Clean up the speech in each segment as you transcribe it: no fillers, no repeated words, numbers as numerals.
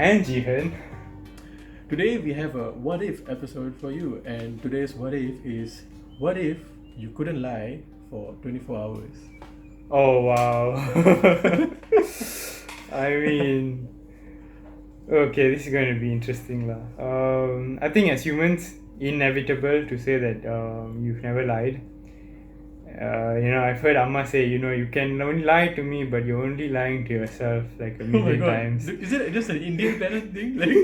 and Jihan. Today we have a what if episode for you, and today's what if is what if you couldn't lie for 24 hours? Oh wow. I mean, okay, this is going to be interesting lah. I think as humans, inevitable to say that you've never lied. I've heard Amma say, you can only lie to me, but you're only lying to yourself like a Oh my million god, times. is it just an Indian parent thing? Like,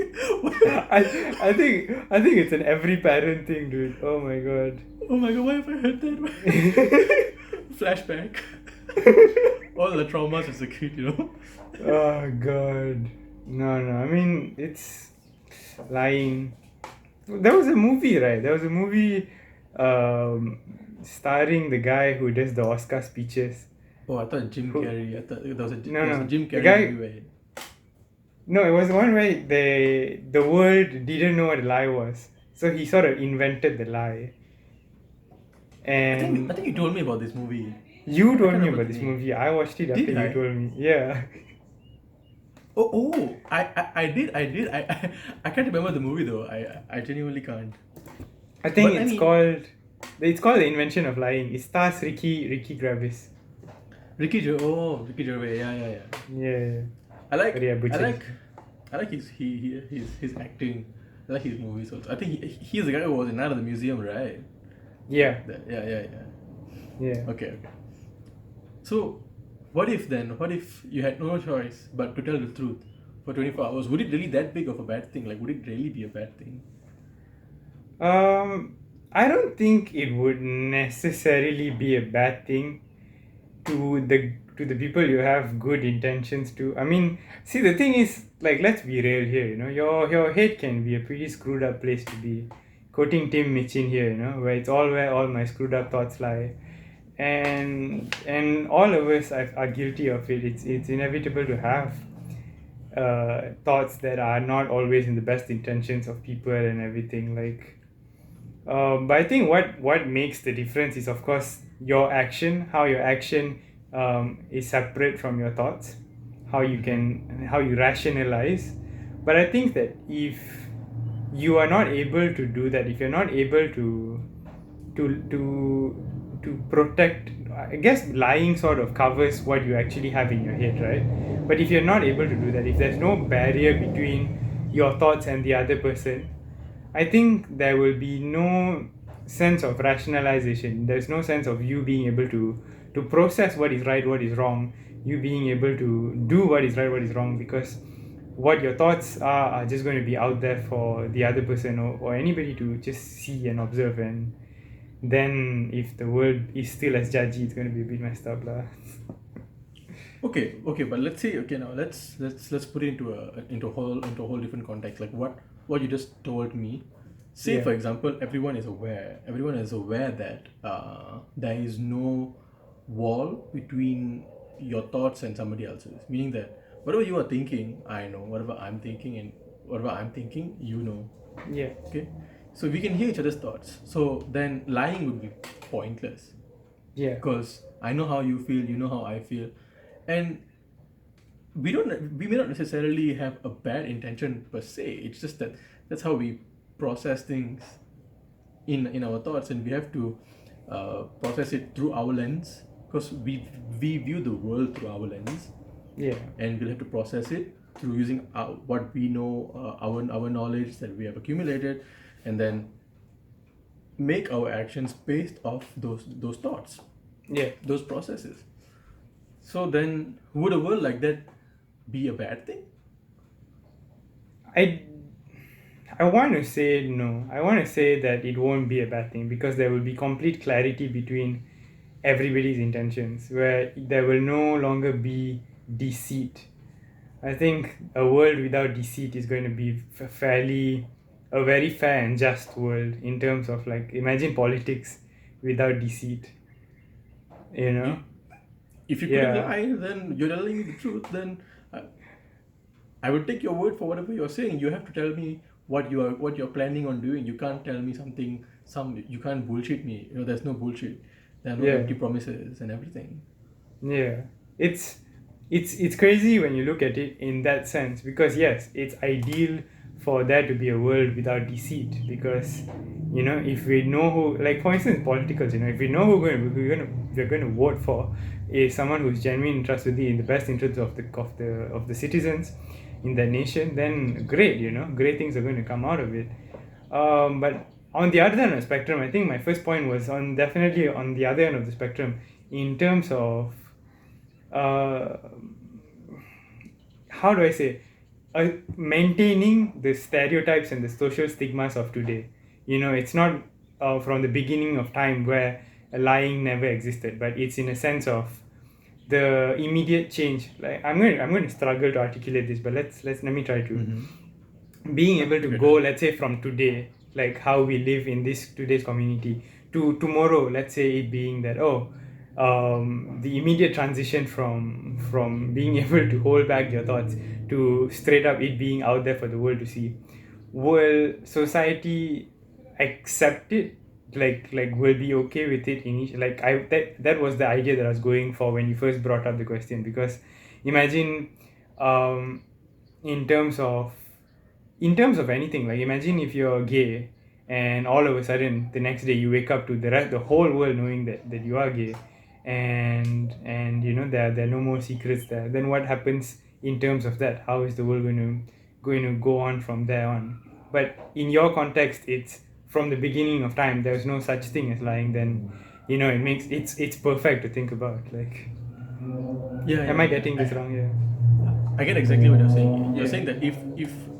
I think it's an every parent thing, dude. Oh my god. oh my god, why have I heard that? Flashback. All the traumas as a kid. Oh god. No. I mean, it's lying. There was a movie, right? There was a movie starring the guy who does the Oscar speeches. Oh, I thought Jim Who- Carrey. I thought there was a No. Jim The Carrey guy. movie where No, it was the one where the world didn't know what a lie was. So he sort of invented the lie. I And think you told me about this movie. you I told can't me remember about the this name. movie. I watched it after Did you I? told me. Yeah. I did. I can't remember the movie though. I genuinely can't. I think But I it's mean- called The Invention of Lying. It stars Ricky Gravis. Ricky Gervais. Yeah. Yeah. I like But yeah, butchered. I like his acting. I like his movies also. I think he's the guy who was in Night of the Museum, right? Yeah. Yeah. Yeah. Okay. So, what if then? What if you had no choice but to tell the truth for 24 hours? Would it really that big of a bad thing? Like, would it really be a bad thing? I don't think it would necessarily be a bad thing to the people you have good intentions to. I mean, see, the thing is, like, let's be real here. Your head can be a pretty screwed up place to be. Quoting Tim Minchin here, where all my screwed up thoughts lie, and all of us are guilty of it. It's inevitable to have thoughts that are not always in the best intentions of people and everything. But I think what makes the difference is, of course, your action. How your action is separate from your thoughts. How you rationalize. But I think that if you are not able to do that, if you're not able to protect, I guess lying sort of covers what you actually have in your head, right? But if you're not able to do that, if there's no barrier between your thoughts and the other person, I think there will be no sense of rationalization. There's no sense of you being able to process what is right, what is wrong, you being able to do what is right, what is wrong, because what your thoughts are just going to be out there for the other person, or anybody to just see and observe. And then if the world is still as judgy, it's going to be a bit messed up lah. Okay, but let's say now let's put it into a whole different context. Like what you just told me. Say Yeah. for example, everyone is aware that there is no wall between your thoughts and somebody else's. Meaning that whatever you are thinking, I know. Whatever I'm thinking, and whatever I'm thinking, you know. Yeah. Okay, so we can hear each other's thoughts. So then lying would be pointless. Yeah. Because I know how you feel, you know how I feel, and we may not necessarily have a bad intention per se. It's just that that's how we process things in our thoughts, and we have to process it through our lens, because we view the world through our lens, Yeah. and we'll have to process it through using what we know, our knowledge that we have accumulated, and then make our actions based off those thoughts, Yeah. those processes. So then, would a world like that be a bad thing? I want to say no. I want to say that it won't be a bad thing, because there will be complete clarity between everybody's intentions, where there will no longer be deceit. I think a world without deceit is going to be a very fair and just world, in terms of, like, imagine politics without deceit. You know? If you couldn't Yeah. lie, then you're telling me the truth. Then I will take your word for whatever you're saying. You have to tell me what you're planning on doing. You can't tell me you can't bullshit me. There's no bullshit. There are no Yeah. empty promises and everything. Yeah. It's it's crazy when you look at it in that sense, because yes, it's ideal for there to be a world without deceit, because if we know who, like for instance politicals, if we know who we're going to vote for is someone who's genuine and trustworthy in the best interest of the citizens in the nation, then great, great things are going to come out of it. But on the other end of the spectrum, I think my first point was on definitely on the other end of the spectrum in terms of uh, how do I say, maintaining the stereotypes and the social stigmas of today. It's not from the beginning of time where lying never existed, but it's in a sense of the immediate change. Like I'm going to struggle to articulate this, but let me try to. Mm-hmm. Being able to Okay, go, let's say, from today, like how we live in this today's community, to tomorrow, let's say it being that, the immediate transition from being able to hold back your thoughts to straight up it being out there for the world to see. Will society accept it? Like will be okay with it initially? Like that was the idea that I was going for when you first brought up the question, because imagine, um in terms of anything, like imagine if you're gay and all of a sudden the next day you wake up to the whole world knowing that you are gay, and there are no more secrets there. Then what happens in terms of that? How is the world going to go on from there on? But in your context, it's from the beginning of time there's no such thing as lying. Then it makes it's perfect to think about, like, yeah, am yeah, I yeah. getting this wrong? Yeah. I get exactly what you're saying. You're Yeah. saying that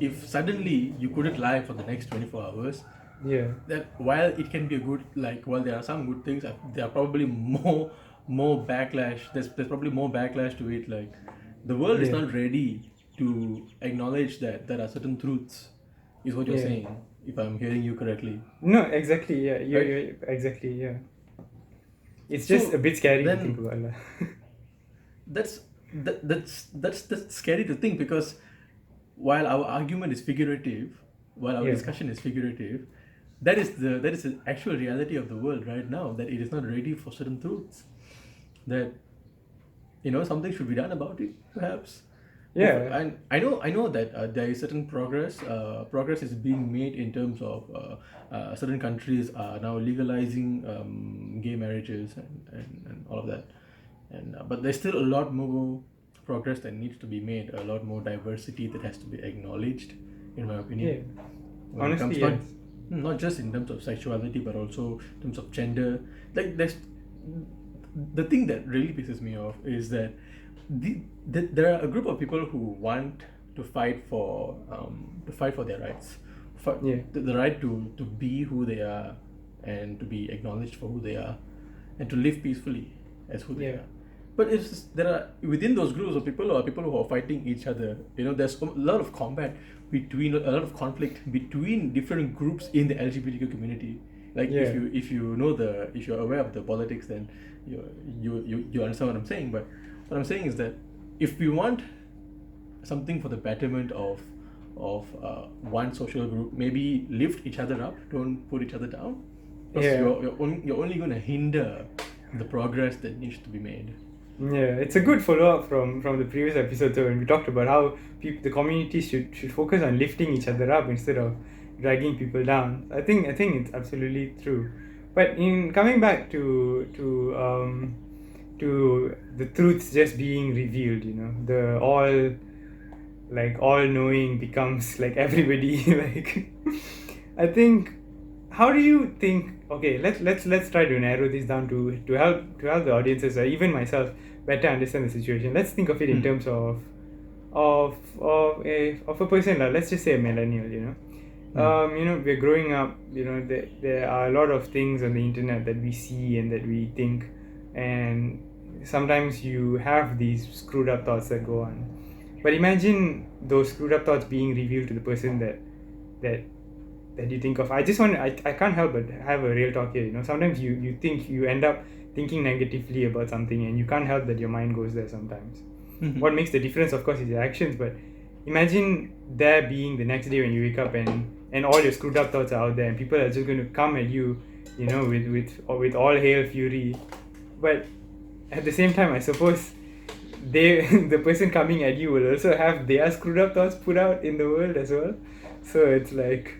if suddenly you couldn't lie for the next 24 hours, Yeah. that while it can be a good, like, while there are some good things, there are probably more backlash. There's probably more backlash to it. Like, the world is Yeah. not ready to acknowledge that there are certain truths, is what you're Yeah. saying, if I'm hearing you correctly, No, exactly. Yeah, right? you're exactly. Yeah, it's just a So bit scary to think then about. Lah. that's that's scary to think, because while our argument is figurative, while our Yeah, discussion is figurative, that is the actual reality of the world right now, that it is not ready for certain truths, that something should be done about it, perhaps. yeah, And I know that there is certain progress. Progress is being made in terms of certain countries are now legalizing gay marriages and all of that. And but there's still a lot more progress that needs to be made. A lot more diversity that has to be acknowledged, in my yeah. opinion, when it comes Honestly, yes. not just in terms of sexuality, but also in terms of gender. Like, there's the thing that really pisses me off is that there are a group of people who want to fight for their rights, Yeah, the right to be who they are, and to be acknowledged for who they are, and to live peacefully as who they yeah, are. But there are, within those groups of people, or people who are fighting each other, there's a lot of combat between, a lot of conflict between different groups in the LGBTQ community. Like, yeah, if you're aware of the politics, then you understand what I'm saying. But what I'm saying is that if we want something for the betterment of one social group, maybe lift each other up, don't put each other down, because yeah. you're only going to hinder the progress that needs to be made. Yeah, it's a good follow up from the previous episode. So when we talked about how the community should focus on lifting each other up instead of dragging people down. I think it's absolutely true. But in coming back to the truths just being revealed, the all knowing becomes like everybody. Like, I think, how do you think, okay, let's try to narrow this down to help the audiences or even myself better understand the situation. Let's think of it in Hmm. terms of a person, like, let's just say a millennial. Hmm. We're growing up, there are a lot of things on the internet that we see and that we think, and sometimes you have these screwed up thoughts that go on. But imagine those screwed up thoughts being revealed to the person that that you think of. I can't help but have a real talk here. Sometimes you think, you end up thinking negatively about something, and you can't help that your mind goes there sometimes. Hmm. What makes the difference, of course, is your actions. But imagine there being the next day when you wake up, and all your screwed up thoughts are out there, and people are just going to come at you, with all hail fury. But at the same time, I suppose they the person coming at you will also have their screwed up thoughts put out in the world as well. So it's like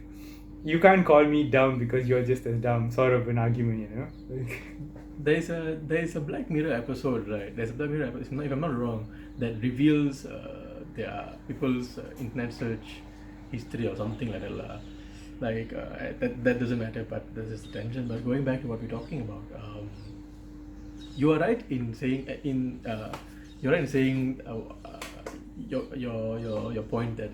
you can't call me dumb because you're just as dumb, sort of an argument, you know. Like, There is a Black Mirror episode, right? There's a Black Mirror episode, if I'm not wrong, that reveals their people's internet search history or something like that lah. Like that doesn't matter, but there's this tension. But going back to what we're talking about, you are right in saying you're right in saying your point that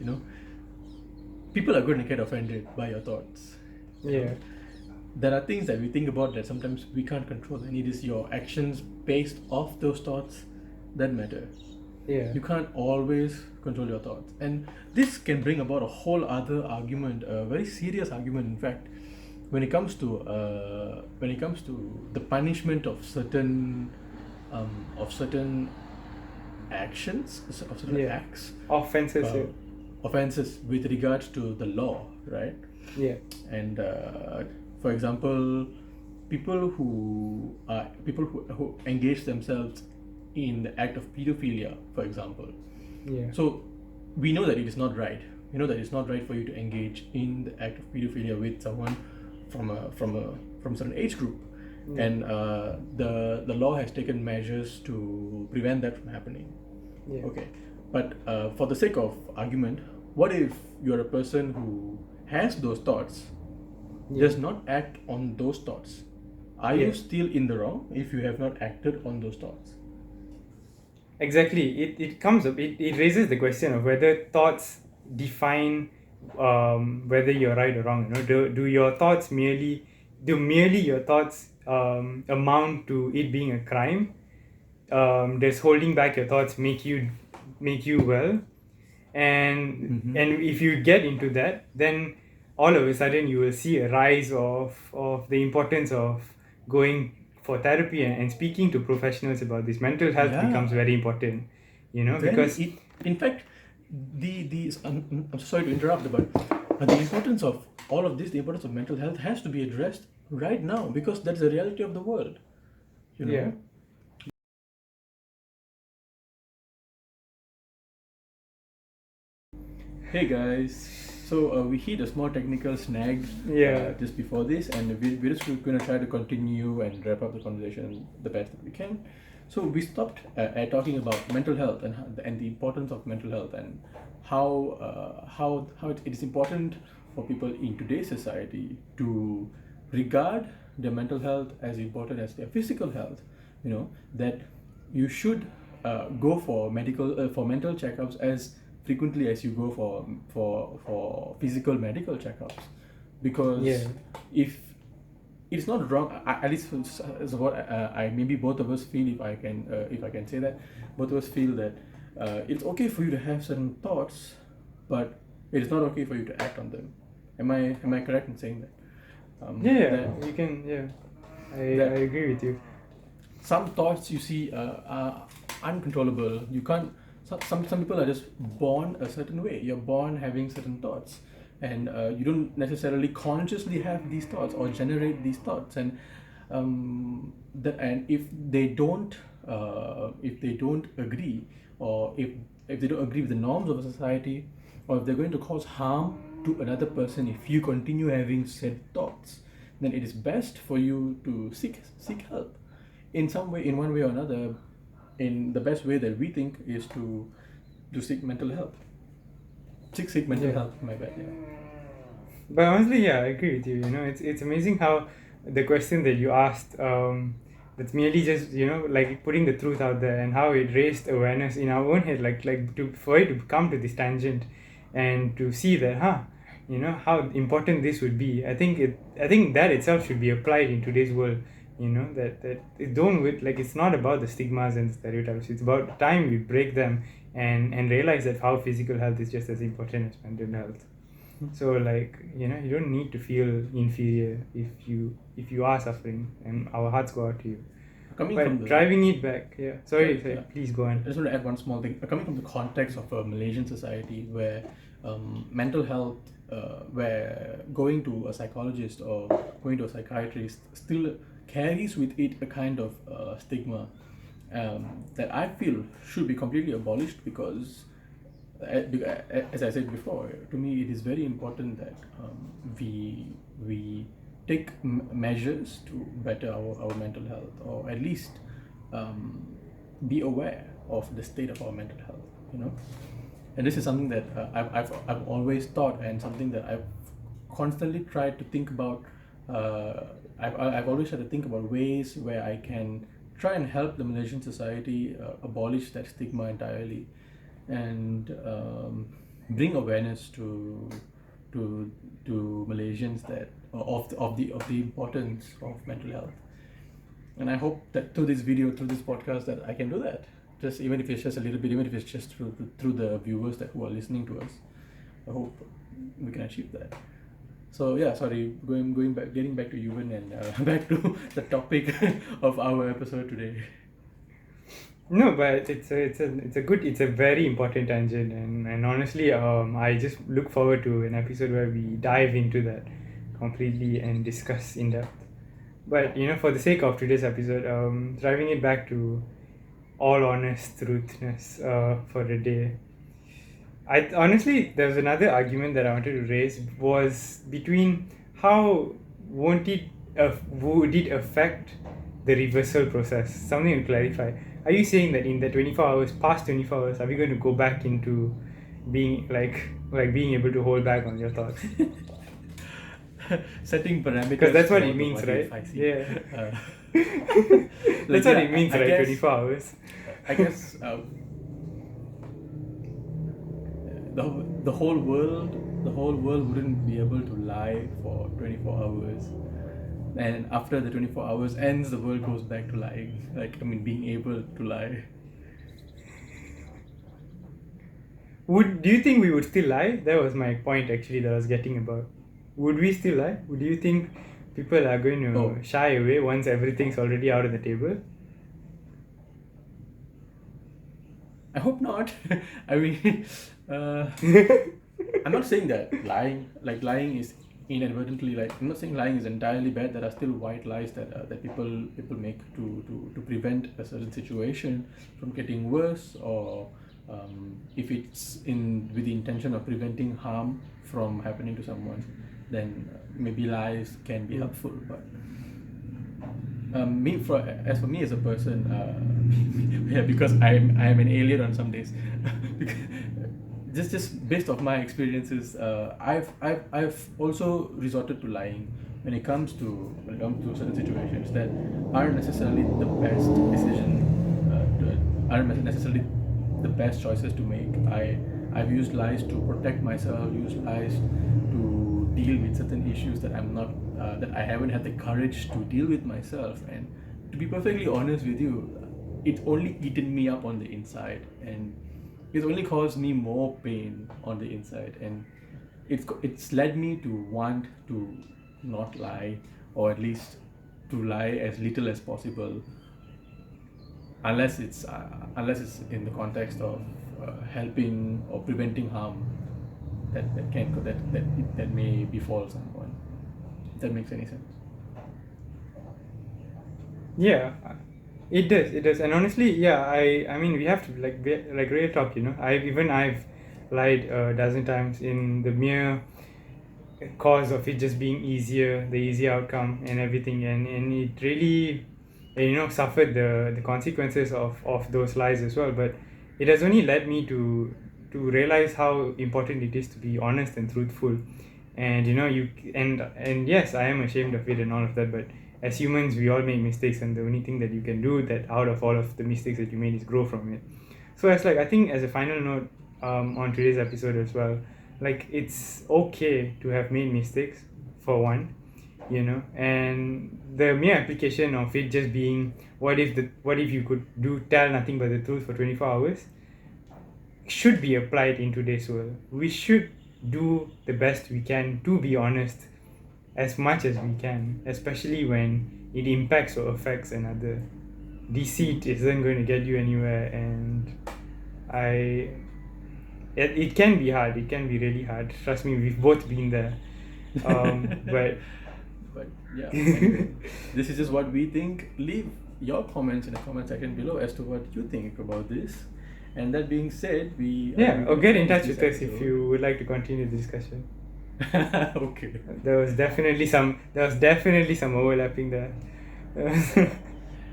people are going to get offended by your thoughts. yeah, There are things that we think about that sometimes we can't control, and it is your actions based off those thoughts that matter. yeah, You can't always control your thoughts, and this can bring about a whole other argument, a very serious argument, in fact, when it comes to the punishment of certain actions, of certain yeah. acts, Offenses, uh, offenses with regards to the law, right? yeah, And for example, people who engage themselves in the act of pedophilia, for example. yeah, So we know that it is not right. We know that it's not right for you to engage in the act of pedophilia with someone from a certain age group, yeah, and the law has taken measures to prevent that from happening. yeah. Okay, but for the sake of argument, what if you're a person who has those thoughts, does not act on those thoughts? Are Yeah. you still in the wrong if you have not acted on those thoughts? Exactly. It comes up. It raises the question of whether thoughts define whether you're right or wrong. You know, do your thoughts merely your thoughts amount to it being a crime? Does holding back your thoughts make you well? And if you get into that, then all of a sudden you will see a rise of the importance of going for therapy and speaking to professionals about this. Mental health becomes Yeah. very important, Very, because in fact, I'm sorry to interrupt, but the importance of all of this, the importance of mental health has to be addressed right now, because that's the reality of the world. You know. yeah, Hey guys, so we hit a small technical snag Yeah. just before this, and we're just going to try to continue and wrap up the conversation the best that we can. So we stopped at talking about mental health and the importance of mental health, and how it is important for people in today's society to regard their mental health as important as their physical health. That you should go for mental checkups as frequently as you go for physical medical checkups, because Yeah. if it's not wrong, at least as what I maybe both of us feel, if I can say that, both of us feel that it's okay for you to have certain thoughts, but it is not okay for you to act on them. Am I correct in saying that? Yeah, that you can. Yeah, that I agree with you. some thoughts you see are uncontrollable. You can't. Some people are just born a certain way. You're born having certain thoughts, and you don't necessarily consciously have these thoughts or generate these thoughts. And if they don't agree, or if they don't agree with the norms of a society, or if they're going to cause harm to another person if you continue having said thoughts, then it is best for you to seek help in some way, in one way or another. In the best way that we think is to seek mental health. Seek mental Yeah. health. My bad. Yeah. But honestly, yeah, I agree with you. It's amazing how the question that you asked, that's merely just like putting the truth out there, and how it raised awareness in our own head, like to for it to come to this tangent, and to see that, how important this would be. I think that itself should be applied in today's world. That it don't with like it's not about the stigmas and stereotypes. It's about time we break them and realize that how physical health is just as important as mental health. So like you don't need to feel inferior if you are suffering, and our hearts go out to you. Coming But from the driving it back, yeah, sorry, Yeah. please go I on. just want to add one small thing. Coming from the context of a Malaysian society where mental health, where going to a psychologist or going to a psychiatrist still carries with it a kind of stigma, that I feel should be completely abolished because, as I said before, to me it is very important that we take measures to better our mental health, or at least um, be aware of the state of our mental health. And this is something that I've always thought, and something that I've constantly tried to think about. I've always tried to think about ways where I can try and help the Malaysian society abolish that stigma entirely, and bring awareness to Malaysians that of the importance of mental health. And I hope that through this video, through this podcast, that I can do that. Just even if it's just a little bit, even if it's just through the viewers that who are listening to us, I hope we can achieve that. So yeah, sorry, getting back to Yuvern and back to the topic of our episode today. No, but it's a very important tangent, and honestly, I just look forward to an episode where we dive into that completely and discuss in depth. But for the sake of today's episode, driving it back to all honest truthness for the day. I honestly, there's another argument that I wanted to raise was between how won't it would it affect the reversal process? Something to clarify. Are you saying that in the 24 hours, past 24 hours, are we going to go back into being like being able to hold back on your thoughts? Setting parameters. Because that's what for it the means, what right? if I see. Yeah. Like, That's what yeah, it means, I right? guess- 24 hours. I guess the whole world wouldn't be able to lie for 24 hours, and after the 24 hours ends, the world goes back to lying, like, I mean, being able to lie. Do you think we would still lie? That was my point actually that I was getting about. Would we still lie? Do you think people are going to Oh. shy away once everything's already out on the table? I hope not. I mean, I'm not saying that lying is inadvertently, like, I'm not saying lying is entirely bad. There are still white lies that people make to prevent a certain situation from getting worse, or if it's in with the intention of preventing harm from happening to someone, then maybe lies can be helpful. But as for me as a person, yeah, because I'm an alien on some days. Just based off my experiences, I've also resorted to lying when it comes to certain situations that aren't necessarily the best aren't necessarily the best choices to make. I've used lies to protect myself, used lies to deal with certain issues that that I haven't had the courage to deal with myself. And to be perfectly honest with you, it's only eaten me up on the inside, and it's only caused me more pain on the inside, and it's led me to want to not lie, or at least to lie as little as possible, unless it's in the context of helping or preventing harm that may befall someone. If that makes any sense. Yeah, it does, and honestly, yeah, I mean, we have to like real talk, I've lied a dozen times in the mere cause of it just being easier, the easy outcome and everything, and it really suffered the consequences of those lies as well. But it has only led me to realize how important it is to be honest and truthful. And and yes, I am ashamed of it and all of that, but as humans we all make mistakes, and the only thing that you can do that out of all of the mistakes that you made is grow from it. So I think as a final note, on today's episode as well, like, it's okay to have made mistakes, for one, and the mere application of it just being what if you could tell nothing but the truth for 24 hours should be applied in today's world. We should do the best we can to be honest as much as we can, especially when it impacts or affects another. Deceit isn't going to get you anywhere, and it can be hard. It can be really hard. Trust me, we've both been there. But But yeah, anyway, this is just what we think. Leave your comments in the comment section below as to what you think about this. And that being said, Yeah, or get in touch this with us if episode. you would like to continue the discussion. Okay. There was definitely some overlapping there.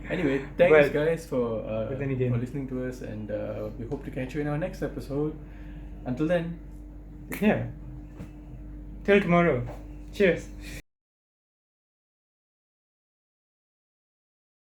Anyway, thanks But guys but then again- for listening to us, and we hope to catch you in our next episode. Until then. yeah. Till tomorrow. Cheers.